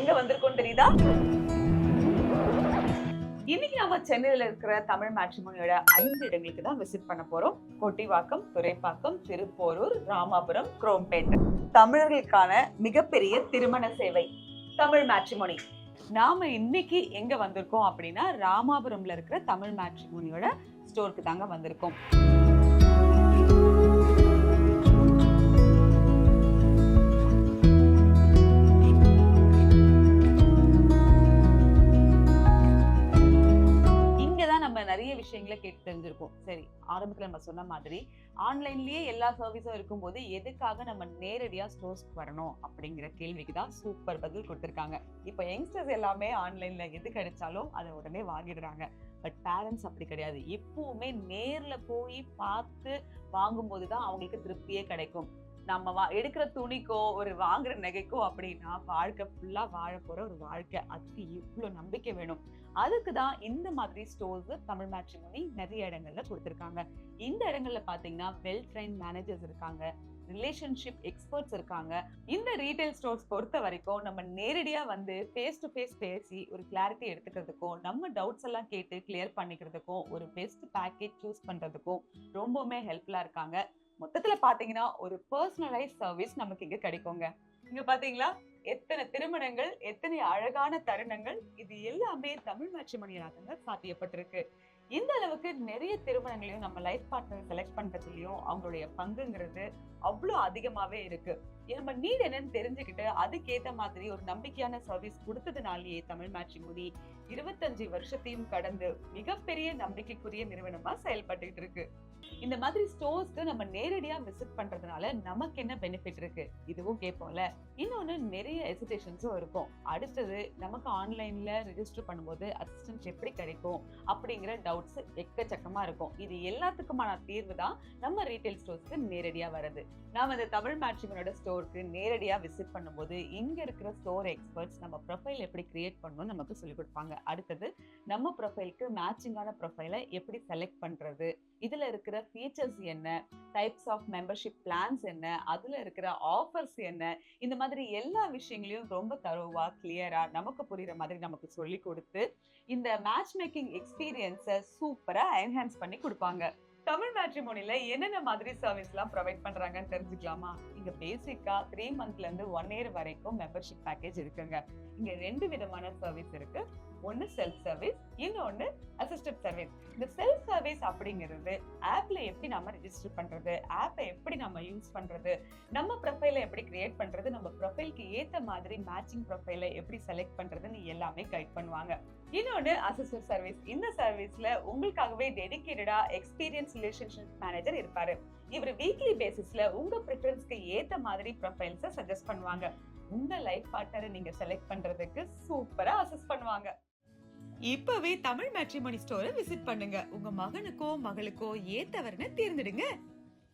எங்க வந்திருக்கோம் தெரியுதா? இன்னைக்கு நம்ம சென்னையில இருக்கிற தமிழ் மேட்ரிமோனியோட 5 இடங்களுக்கு தான் விசிட் பண்ண போறோம். கொட்டிவாக்கம், துரைப்பாக்கம், திருப்போரூர், ராமாபுரம், குரோம்பேட். தமிழர்களுக்கான மிகப்பெரிய திருமண சேவை தமிழ் மேட்ரிமோனி. நாம இன்னைக்கு எங்க வந்திருக்கோம் அப்படின்னா ராமாபுரம்ல இருக்கிற தமிழ் மேட்ரிமோனியோட ஸ்டோருக்கு தாங்க வந்திருக்கோம். நிறைய விஷயங்களை கேட்டு தெரிஞ்சிருக்கும். சரி, ஆரம்பத்துல நம்ம சொன்ன மாதிரி ஆன்லைன்லயே எல்லா சர்வீஸும் இருக்கும்போது எதுக்காக நம்ம நேரடியா ஸ்டோர்ஸ்க்கு வரணும் அப்படிங்கிற கேள்விக்கு தான் சூப்பர் பதில் கொடுத்திருக்காங்க. இப்ப யங்ஸ்டர்ஸ் எல்லாமே ஆன்லைன்ல எது கிடைச்சாலும் அதை உடனே வாங்கிடுறாங்க. பட் பேரண்ட்ஸ் அப்படி கிடையாது. எப்பவுமே நேர்ல போய் பார்த்து வாங்கும்போதுதான் அவங்களுக்கு திருப்தியே கிடைக்கும். நம்ம எடுக்கிற துணிக்கோ ஒரு வாங்குற நகைக்கோ அப்படின்னா வாழ்க்கை ஃபுல்லா வாழ போற ஒரு வாழ்க்கை, அதுக்கு இவ்வளவு நம்பிக்கை வேணும். அதுக்குதான் இந்த மாதிரி ஸ்டோர்ஸ் தமிழ் மேட்ரிமோனி நிறைய இடங்கள்ல கொடுத்திருக்காங்க. இந்த இடங்கள்ல பாத்தீங்கன்னா வெல் ட்ரெயின் மேனேஜர்ஸ் இருக்காங்க, ரிலேஷன்ஷிப் எக்ஸ்பர்ட்ஸ் இருக்காங்க. இந்த ரீட்டைல் ஸ்டோர்ஸ் பொறுத்த வரைக்கும் நம்ம நேரடியா வந்து ஃபேஸ் டு ஃபேஸ் பேசி ஒரு கிளாரிட்டி எடுத்துக்கிறதுக்கும், நம்ம டவுட்ஸ் எல்லாம் கேட்டு கிளியர் பண்ணிக்கிறதுக்கும், ஒரு பெஸ்ட் பேக்கேஜ் சூஸ் பண்றதுக்கும் ரொம்பவுமே ஹெல்ப்ஃபுல்லா இருக்காங்க. மொத்தத்துல பாத்தீங்கன்னா ஒரு பர்சனலைஸ் சர்வீஸ் நமக்கு இங்க கிடைக்குங்க. இங்க பாத்தீங்களா எத்தனை திருமணங்கள், எத்தனை அழகான தருணங்கள், இது எல்லாமே தமிழ் மேட்ரிமோனியால சாத்தியப்பட்டிருக்கு. இந்த அளவுக்கு நிறைய திருமணங்களையும் நம்ம லைஃப் பார்ட்னர் செலக்ட் பண்றதுலயும் அவங்களுடைய பங்குங்கிறது அவ்வளவு அதிகமாவே இருக்கு. நம்ம நீட் என்னன்னு தெரிஞ்சுக்கிட்டு அதுக்கேத்த மாதிரி ஒரு நம்பிக்கையான சர்வீஸ் கொடுத்ததுனாலேயே தமிழ் மேட்ரிமோனி 25 வருஷத்தையும் கடந்து மிகப்பெரிய நம்பிக்கைக்குரிய நிறுவனமா செயல்பட்டு இருக்கு. இந்த மாதிரி ஸ்டோர்ஸ்க்கு நம்ம நேரடியா விசிட் பண்றதுனால நமக்கு என்ன பெனிஃபிட் இருக்கு, இதுவும் கேட்போம்ல. இன்னொன்னு நிறைய ஹெசிடேஷன்ஸும் இருக்கும். அடுத்தது நமக்கு ஆன்லைன்ல ரெஜிஸ்டர் பண்ணும்போது அசிஸ்டன்ஸ் எப்படி கிடைக்கும் அப்படிங்கிற டவுட்ஸ் எக்கச்சக்கமா இருக்கும். இது எல்லாத்துக்குமான தீர்வு தான் நம்ம ரீட்டைல் ஸ்டோர்ஸ்க்கு நேரடியா வருது. நாம இந்த தமிழ் மேட்ரிமோனியோட ஸ்டோருக்கு நேரடியா விசிட் பண்ணும்போது இங்க இருக்கிற ஸ்டோர் எக்ஸ்பர்ட்ஸ் நம்ம ப்ரொஃபைல் எப்படி கிரியேட் பண்ணணும்னு நமக்கு சொல்லிக் கொடுப்பாங்க. அடுத்தது நம்ம ப்ரொஃபைலுக்கு மேட்சிங்கான ப்ரொஃபைலை எப்படி செலக்ட் பண்றது, இதுல இருக்கிற ஃபீச்சர்ஸ் என்ன, டைப்ஸ் ஆஃப் மெம்பர்ஷிப் பிளான்ஸ் என்ன, அதுல இருக்கிற ஆஃபர்ஸ் என்ன, இந்த மாதிரி எல்லா விஷயங்களையும் ரொம்ப தரோவா கிளியரா நமக்கு புரியுற மாதிரி நமக்கு சொல்லி கொடுத்து இந்த மேட்ச் மேக்கிங் எக்ஸ்பீரியன்ஸை சூப்பரா என்ஹான்ஸ் பண்ணி கொடுப்பாங்க. தமிழ் மேட்ரிமோனில என்னென்ன மாதிரி சர்வீஸ் எல்லாம் ப்ரொவைட் பண்றாங்கன்னு தெரிஞ்சுக்கலாமா? இங்க பேசிக்கா 3 மந்த்ல இருந்து 1 இயர் வரைக்கும் மெம்பர்ஷிப் பேக்கேஜ் இருக்குங்க. இங்க 2 விதமான சர்வீஸ் இருக்கு. ஒன்னு செல்ஃப் சர்வீஸ், இன்னொன்னு அசிஸ்டட் சர்வீஸ். இந்த செல்ஃப் சர்வீஸ் அப்படிங்கிறது ஆப்ல எப்படி நம்ம ரெஜிஸ்டர் பண்றது, ஆப்பை எப்படி நம்ம யூஸ் பண்றது, நம்ம ப்ரொஃபைலை எப்படி கிரியேட் பண்றது, நம்ம ப்ரொஃபைலுக்கு ஏத்த மாதிரி மேட்சிங் ப்ரொஃபைலை எப்படி செலக்ட் பண்றதுன்னு எல்லாமே கைட் பண்ணுவாங்க. இன்னொன்னு அசிஸ்டட் சர்வீஸ். இந்த சர்வீஸ்ல உங்களுக்காகவே டெடிகேட்டடா எக்ஸ்பீரியன்ஸ் ரிலேஷன்ஷிப் மேனேஜர் இருப்பாரு. இவர் வீக்லி பேசிஸ்ல உங்க ப்ரிஃபரன்ஸ்க்கு ஏத்த மாதிரி ப்ரொஃபைல்ஸை சஜஸ்ட் பண்ணுவாங்க. உங்க லைஃப் பார்ட்னரை நீங்க செலக்ட் பண்றதுக்கு சூப்பரா அசிஸ்ட் பண்ணுவாங்க. இப்பவே தமிழ் மேட்ரிமோனி ஸ்டோரை விசிட் பண்ணுங்க. உங்க மகனுக்கோ மகளுக்கோ ஏத்தவர்னு தேர்ந்தெடுங்க.